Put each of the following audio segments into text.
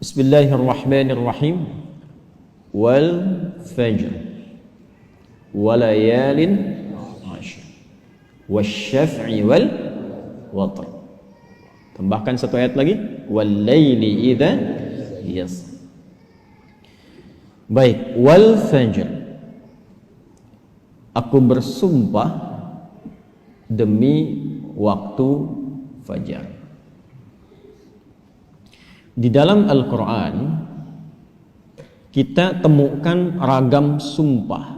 Bismillahirrahmanirrahim. Wal fajr walayalin ashr wasyaf'i wal watr. Tambahkan satu ayat lagi, wal laili idza yasr. Baik, wal fajr, aku bersumpah demi waktu fajar. Di dalam Al-Quran kita temukan ragam sumpah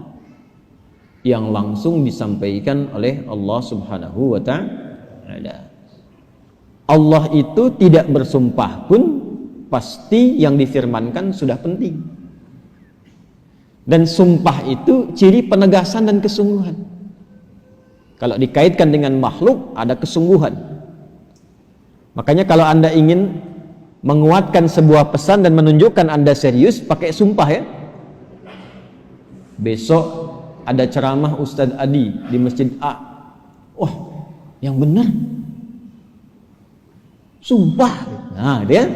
yang langsung disampaikan oleh Allah Subhanahu wa ta'ala. Allah itu tidak bersumpah pun pasti yang difirmankan sudah penting. Dan sumpah itu ciri penegasan dan kesungguhan. Kalau dikaitkan dengan makhluk ada kesungguhan. Makanya kalau Anda ingin menguatkan sebuah pesan dan menunjukkan Anda serius, pakai sumpah ya. Besok ada ceramah Ustadz Adi di Masjid A. Wah, yang benar sumpah. Nah, dia.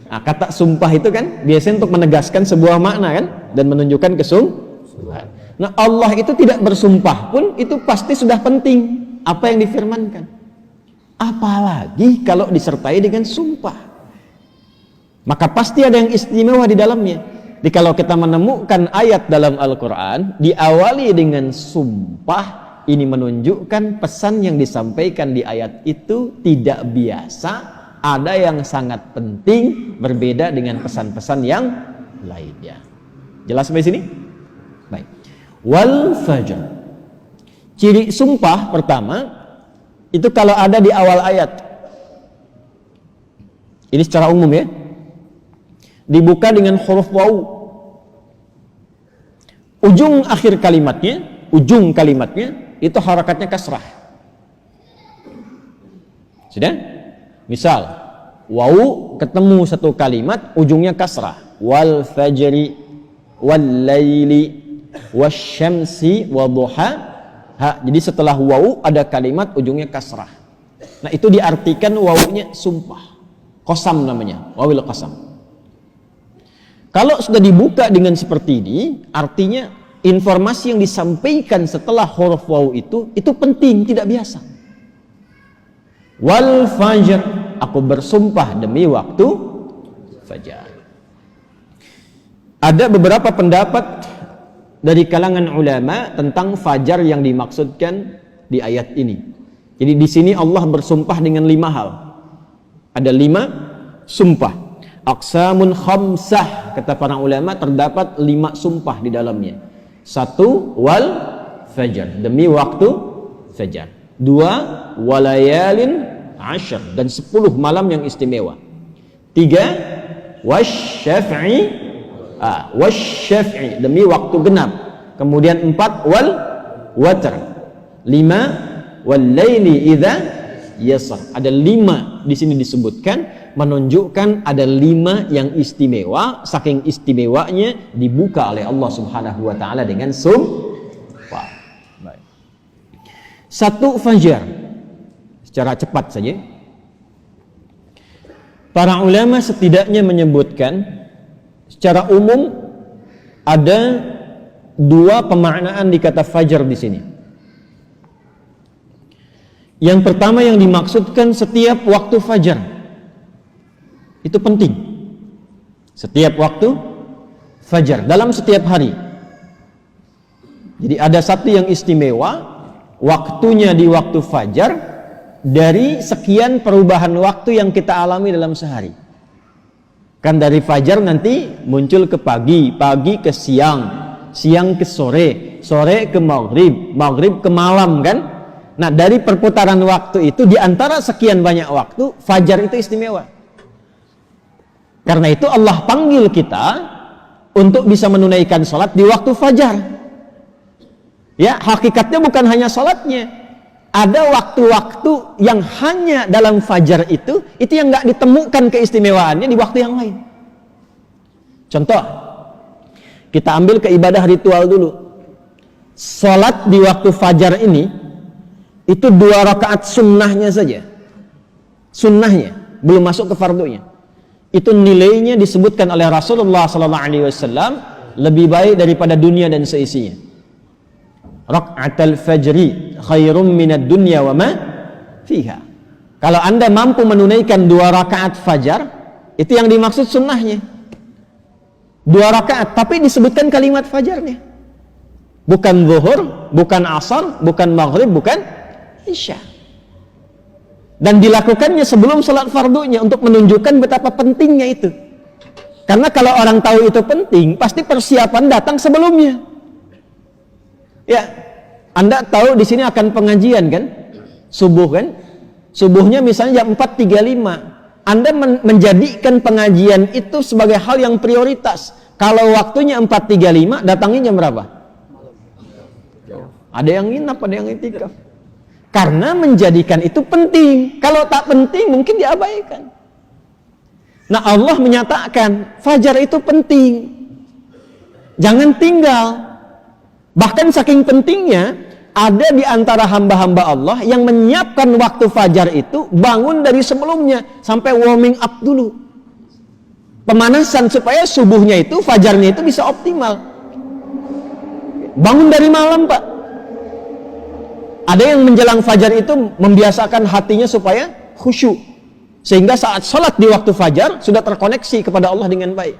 Nah, kata sumpah itu kan biasanya untuk menegaskan sebuah makna kan dan menunjukkan kesungguhan. Nah, Allah itu tidak bersumpah pun itu pasti sudah penting apa yang difirmankan. Apalagi kalau disertai dengan sumpah, maka pasti ada yang istimewa di dalamnya. Jadi kalau kita menemukan ayat dalam Al-Quran diawali dengan sumpah, ini menunjukkan pesan yang disampaikan di ayat itu tidak biasa, ada yang sangat penting, berbeda dengan pesan-pesan yang lainnya. Jelas sampai sini? Baik. Wal fajr, ciri sumpah pertama itu kalau ada di awal ayat. Ini secara umum ya. Dibuka dengan huruf waw. Ujung kalimatnya itu harakatnya kasrah. Sudah? Misal, waw ketemu satu kalimat ujungnya kasrah. Wal fajri wal laili wasyamsi wadduha. Jadi setelah waw ada kalimat ujungnya kasrah. Nah itu diartikan wawunya sumpah. Qasam namanya, wawil qasam. Kalau sudah dibuka dengan seperti ini, artinya informasi yang disampaikan setelah huruf waw itu penting, tidak biasa. Wal fajr, aku bersumpah demi waktu fajar. Ada beberapa pendapat dari kalangan ulama tentang fajar yang dimaksudkan di ayat ini. Jadi di sini Allah bersumpah dengan 5 hal. Ada 5 sumpah. Aqsamun khamsah, kata para ulama terdapat 5 sumpah di dalamnya. 1 wal fajar, demi waktu fajar. 2 walayalin ashr, dan 10 malam yang istimewa. 3 wasyaf'i, wasyaf'i, demi waktu genap. Kemudian 4 wal watr. 5 wal laili idza yasr. Ada 5 di sini disebutkan menunjukkan ada 5 yang istimewa. Saking istimewanya dibuka oleh Allah Subhanahu wa taala dengan sumpah. Baik. 1 fajar. Secara cepat saja. Para ulama setidaknya menyebutkan secara umum ada 2 pemaknaan di kata fajar di sini. Yang pertama yang dimaksudkan setiap waktu fajar. Itu penting. Setiap waktu fajar dalam setiap hari. Jadi ada satu yang istimewa, waktunya di waktu fajar dari sekian perubahan waktu yang kita alami dalam sehari. Kan dari fajar nanti muncul ke pagi, pagi ke siang, siang ke sore, sore ke maghrib, maghrib ke malam kan. Nah dari perputaran waktu itu, di antara sekian banyak waktu, fajar itu istimewa. Karena itu Allah panggil kita untuk bisa menunaikan sholat di waktu fajar. Ya, hakikatnya bukan hanya sholatnya. Ada waktu-waktu yang hanya dalam fajar itu yang nggak ditemukan keistimewaannya di waktu yang lain. Contoh, kita ambil ke ibadah ritual dulu. Sholat di waktu fajar ini, itu 2 rakaat sunnahnya saja. Sunnahnya, belum masuk ke fardunya. itu nilainya disebutkan oleh Rasulullah SAW lebih baik daripada dunia dan seisinya. Rak'atul fajri khairum minad dunya wa ma fiha. Kalau Anda mampu menunaikan 2 rakaat fajar, itu yang dimaksud sunnahnya. 2 rakaat, tapi disebutkan kalimat fajarnya. Bukan zuhur, bukan asar, bukan maghrib, bukan isya. Dan dilakukannya sebelum salat fardunya untuk menunjukkan betapa pentingnya itu. Karena kalau orang tahu itu penting, pasti persiapan datang sebelumnya. Ya, Anda tahu di sini akan pengajian kan? Subuh kan? Subuhnya misalnya jam 4.35. Anda menjadikan pengajian itu sebagai hal yang prioritas. Kalau waktunya 4.35, datangnya jam berapa? Ada yang nginap, ada yang itikaf. Karena menjadikan itu penting. Kalau tak penting mungkin diabaikan. Nah, Allah menyatakan fajar itu penting. Jangan tinggal. Bahkan saking pentingnya, ada di antara hamba-hamba Allah yang menyiapkan waktu fajar itu bangun dari sebelumnya sampai warming up dulu. Pemanasan supaya subuhnya itu, fajarnya itu bisa optimal. Bangun dari malam, Pak. Ada yang menjelang fajar itu membiasakan hatinya supaya khusyuk. Sehingga saat sholat di waktu fajar sudah terkoneksi kepada Allah dengan baik.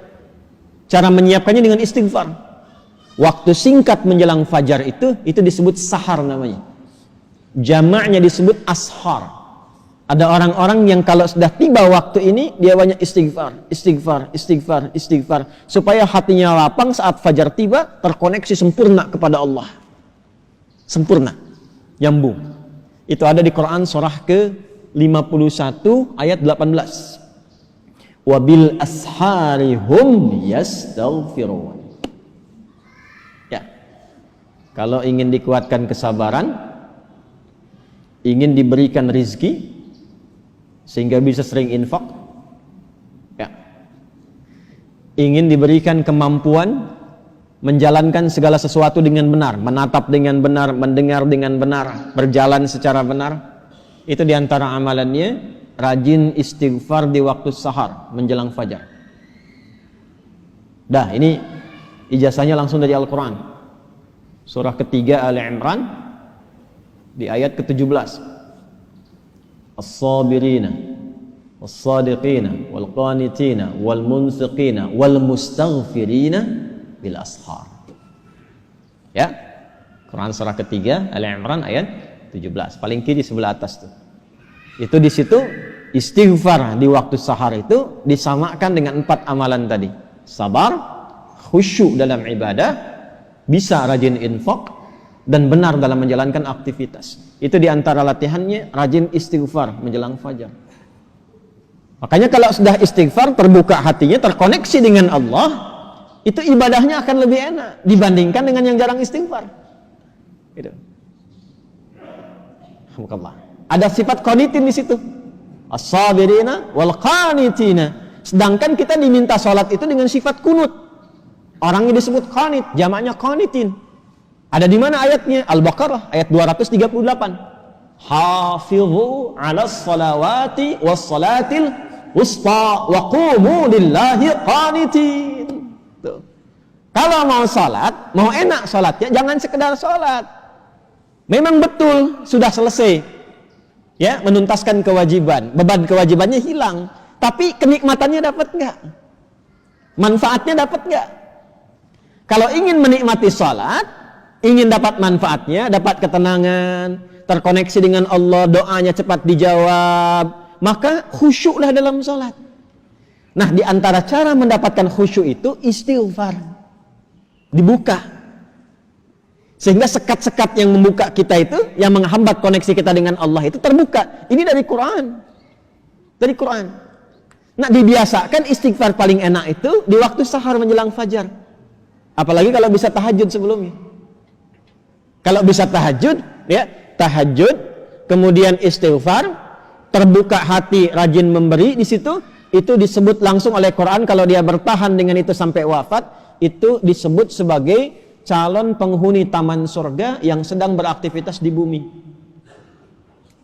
Cara menyiapkannya dengan istighfar. Waktu singkat menjelang fajar itu disebut sahar namanya. Jamaknya disebut ashar. Ada orang-orang yang kalau sudah tiba waktu ini, dia banyak istighfar, istighfar, istighfar, istighfar. Supaya hatinya lapang saat fajar tiba, terkoneksi sempurna kepada Allah. Sempurna. Nyambung. Itu ada di Quran surah ke-51 ayat 18. Wabil asharihum yastaghfirun. Ya. Kalau ingin dikuatkan kesabaran, ingin diberikan rizki sehingga bisa sering infak, ya. Ingin diberikan kemampuan menjalankan segala sesuatu dengan benar, menatap dengan benar, mendengar dengan benar, berjalan secara benar. Itu diantara amalannya, rajin istighfar di waktu sahar menjelang fajar. Dah, ini ijazahnya langsung dari Al-Quran. Surah ketiga Ali Imran di ayat ke-17. As-sabirina was-sadiqina wal-qanitina wal-munfiqina wal-mustaghfirina bil ashar. Ya. Quran surah ketiga Ali Imran ayat 17. Paling kiri sebelah atas tuh. Itu di situ istighfar di waktu sahar itu disamakan dengan 4 amalan tadi. Sabar, khusyuk dalam ibadah, bisa rajin infak, dan benar dalam menjalankan aktivitas. Itu diantara latihannya, rajin istighfar menjelang fajar. Makanya kalau sudah istighfar, terbuka hatinya, terkoneksi dengan Allah, itu ibadahnya akan lebih enak dibandingkan dengan yang jarang istighfar. Gitu. Alhamdulillah. Ada sifat qanitin di situ. As-sabirina wal qanitina. Sedangkan kita diminta salat itu dengan sifat kunut. Orangnya disebut qanit, jamaknya qanitin. Ada di mana ayatnya? Al-Baqarah ayat 238. Hafizu 'alas salawati was salatil wusta wa qumu lillahi qanitin. Tuh. Kalau mau salat, mau enak salatnya, jangan sekedar salat. Memang betul sudah selesai, ya, menuntaskan kewajiban, beban kewajibannya hilang, tapi kenikmatannya dapat nggak? Manfaatnya dapat nggak? Kalau ingin menikmati salat, ingin dapat manfaatnya, dapat ketenangan, terkoneksi dengan Allah, doanya cepat dijawab, maka khusyuklah dalam salat. Nah, di antara cara mendapatkan khusyuk itu istighfar. Dibuka. Sehingga sekat-sekat yang membuka kita itu, yang menghambat koneksi kita dengan Allah itu terbuka. Ini dari Quran. Dari Quran. Nah, dibiasakan istighfar paling enak itu di waktu sahar menjelang fajar. Apalagi kalau bisa tahajud sebelumnya. Kalau bisa tahajud, ya, tahajud, kemudian istighfar, terbuka hati, rajin memberi di situ, itu disebut langsung oleh Quran kalau dia bertahan dengan itu sampai wafat, itu disebut sebagai calon penghuni taman surga yang sedang beraktivitas di bumi.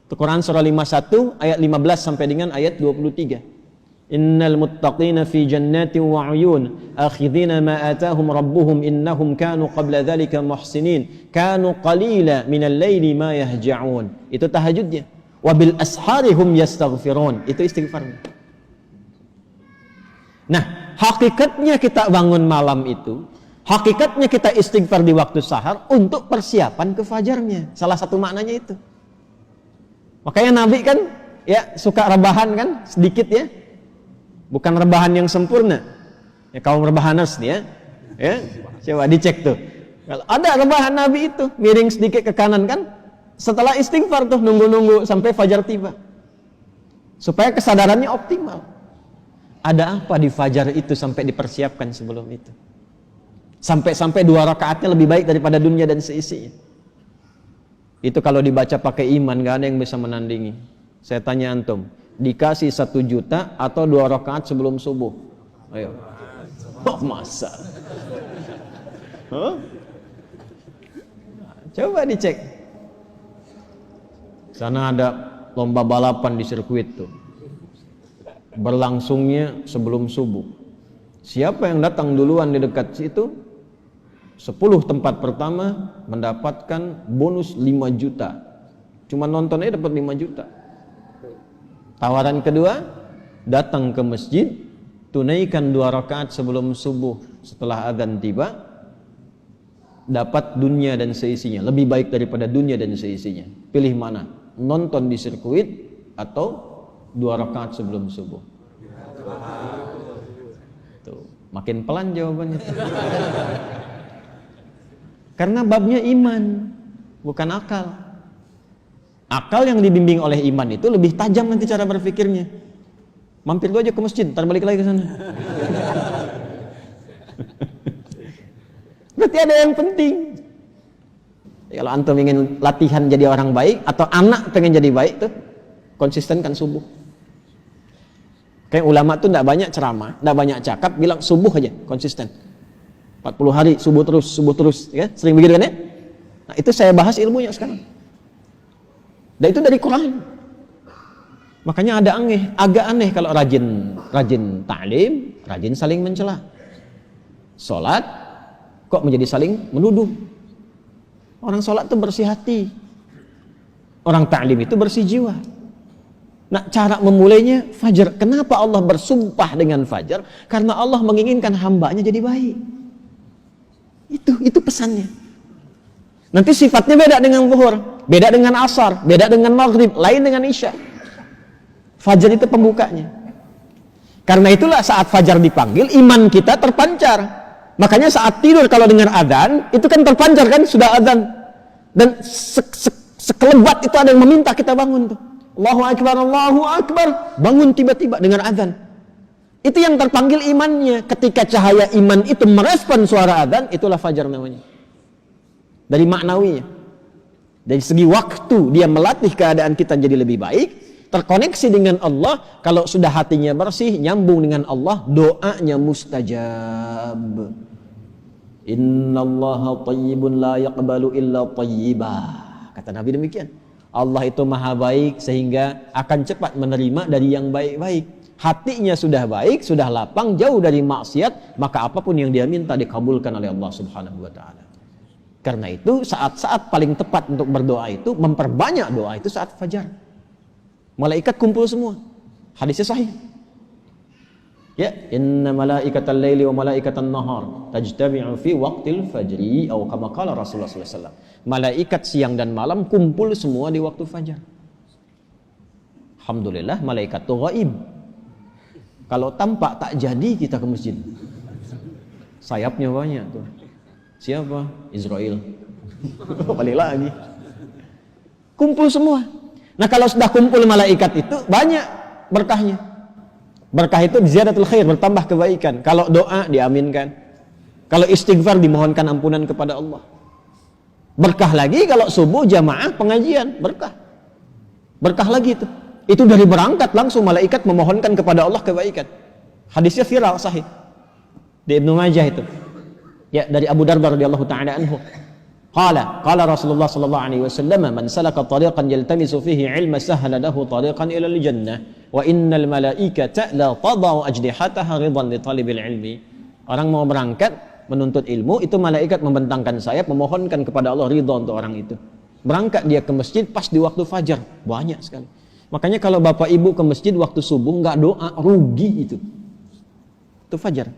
Itu Quran surah 51 ayat 15 sampai dengan ayat 23. Innal muttaqina fi jannatin wa 'uyun akhidhina ma atahum rabbuhum innahum kanu qabla dhalika muhsinin kanu qalila minal laili ma yahja'un. Itu tahajudnya. Wa bil ashari hum yastaghfirun. Itu istighfarnya. Nah, hakikatnya kita bangun malam itu, hakikatnya kita istighfar di waktu sahar untuk persiapan ke fajarnya. Salah satu maknanya itu. Makanya Nabi kan ya suka rebahan kan sedikit ya. Bukan rebahan yang sempurna. Ya kaum rebahaners nih ya. Ya, coba dicek tuh. Kalau ada rebahan Nabi itu, miring sedikit ke kanan kan, setelah istighfar tuh nunggu-nunggu sampai fajar tiba. Supaya kesadarannya optimal. Ada apa di fajar itu sampai dipersiapkan sebelum itu? Sampai 2 rakaatnya lebih baik daripada dunia dan seisinya. Itu kalau dibaca pakai iman, gak ada yang bisa menandingi. Saya tanya antum, dikasih 1 juta atau 2 rakaat sebelum subuh? Ayo. Oh, masa? Huh? Coba dicek. Sana ada lomba balapan di sirkuit tuh. Berlangsungnya sebelum subuh. Siapa yang datang duluan di dekat situ? 10 tempat pertama mendapatkan bonus 5 juta. Cuma nontonnya dapat 5 juta. Tawaran kedua, datang ke masjid, tunaikan 2 rakaat sebelum subuh. Setelah azan tiba, dapat dunia dan seisinya. Lebih baik daripada dunia dan seisinya. Pilih mana? Nonton di sirkuit atau 2 rakaat sebelum subuh? Tuh, makin pelan jawabannya. Karena babnya iman, bukan akal. Akal yang dibimbing oleh iman itu lebih tajam nanti cara berpikirnya. Mampir dulu aja ke masjid, ntar balik lagi ke sana. Berarti ada yang penting. Kalau antum ingin latihan jadi orang baik atau anak pengen jadi baik tuh, konsistenkan subuh. Kayak ulama tuh enggak banyak ceramah, enggak banyak cakap, bilang subuh aja, konsisten. 40 hari subuh terus, ya. Sering begitu kan ya? Nah, itu saya bahas ilmunya sekarang. Dan itu dari Quran. Makanya agak aneh kalau rajin ta'lim, rajin saling mencela. Salat kok menjadi saling menuduh. Orang salat itu bersih hati. Orang ta'lim itu bersih jiwa. Nah, cara memulainya fajar. Kenapa Allah bersumpah dengan fajar? Karena Allah menginginkan hambanya jadi baik. Itu pesannya. Nanti sifatnya beda dengan zuhur, beda dengan asar, beda dengan maghrib, lain dengan isya. Fajar itu pembukanya. Karena itulah saat fajar dipanggil, iman kita terpancar. Makanya saat tidur kalau dengar adzan, itu kan terpancar kan, sudah adzan. Dan sekelebat itu ada yang meminta kita bangun tuh. Allahu Akbar, Allahu Akbar. Bangun tiba-tiba dengar adzan. Itu yang terpanggil imannya. Ketika cahaya iman itu merespon suara adzan, itulah fajar namanya. Dari maknawinya. Dari segi waktu dia melatih keadaan kita jadi lebih baik, terkoneksi dengan Allah. Kalau sudah hatinya bersih, nyambung dengan Allah, doanya mustajab. Innallaha tayyibun la yaqbalu illa tayyibah. Kata Nabi demikian. Allah itu maha baik sehingga akan cepat menerima dari yang baik-baik. Hatinya sudah baik, sudah lapang, jauh dari maksiat, maka apapun yang dia minta dikabulkan oleh Allah Subhanahu wa taala. Karena itu saat-saat paling tepat untuk berdoa itu, memperbanyak doa itu saat fajar. Malaikat kumpul semua. Hadisnya sahih. Ya, inna malaikatal laili wa malaikatan nahar tajtami'u fi waqtil fajri atau kama qala Rasulullah sallallahu alaihi wasallam. Malaikat siang dan malam kumpul semua di waktu fajar. Alhamdulillah malaikat itu gaib. Kalau tampak tak jadi kita ke masjid. Sayapnya banyak tuh. Siapa? Israel. Balik lagi. Kumpul semua. Nah, kalau sudah kumpul malaikat itu banyak berkahnya. Berkah itu ziyadatul khair, bertambah kebaikan. Kalau doa diaminkan. Kalau istighfar dimohonkan ampunan kepada Allah. Berkah lagi kalau subuh jamaah pengajian, berkah. Berkah lagi itu. Itu dari berangkat langsung malaikat memohonkan kepada Allah kebaikan. Hadisnya viral sahih. Di Ibnu Majah itu. Ya, dari Abu Darda radhiyallahu ta'ala anhu. Qala Rasulullah sallallahu alaihi wasallam, "Man salaka tariqan yaltamisu fihi 'ilma sahhala lahu tariqan ila al-jannah, Wa innal malaikata la tadau ajdihataha ridwan li talibil ilmi. Orang mau berangkat menuntut ilmu, itu malaikat membentangkan sayap memohonkan kepada Allah ridha untuk orang itu. Berangkat dia ke masjid pas di waktu fajar, banyak sekali. Makanya kalau bapak ibu ke masjid waktu subuh nggak doa, rugi itu. Itu fajar.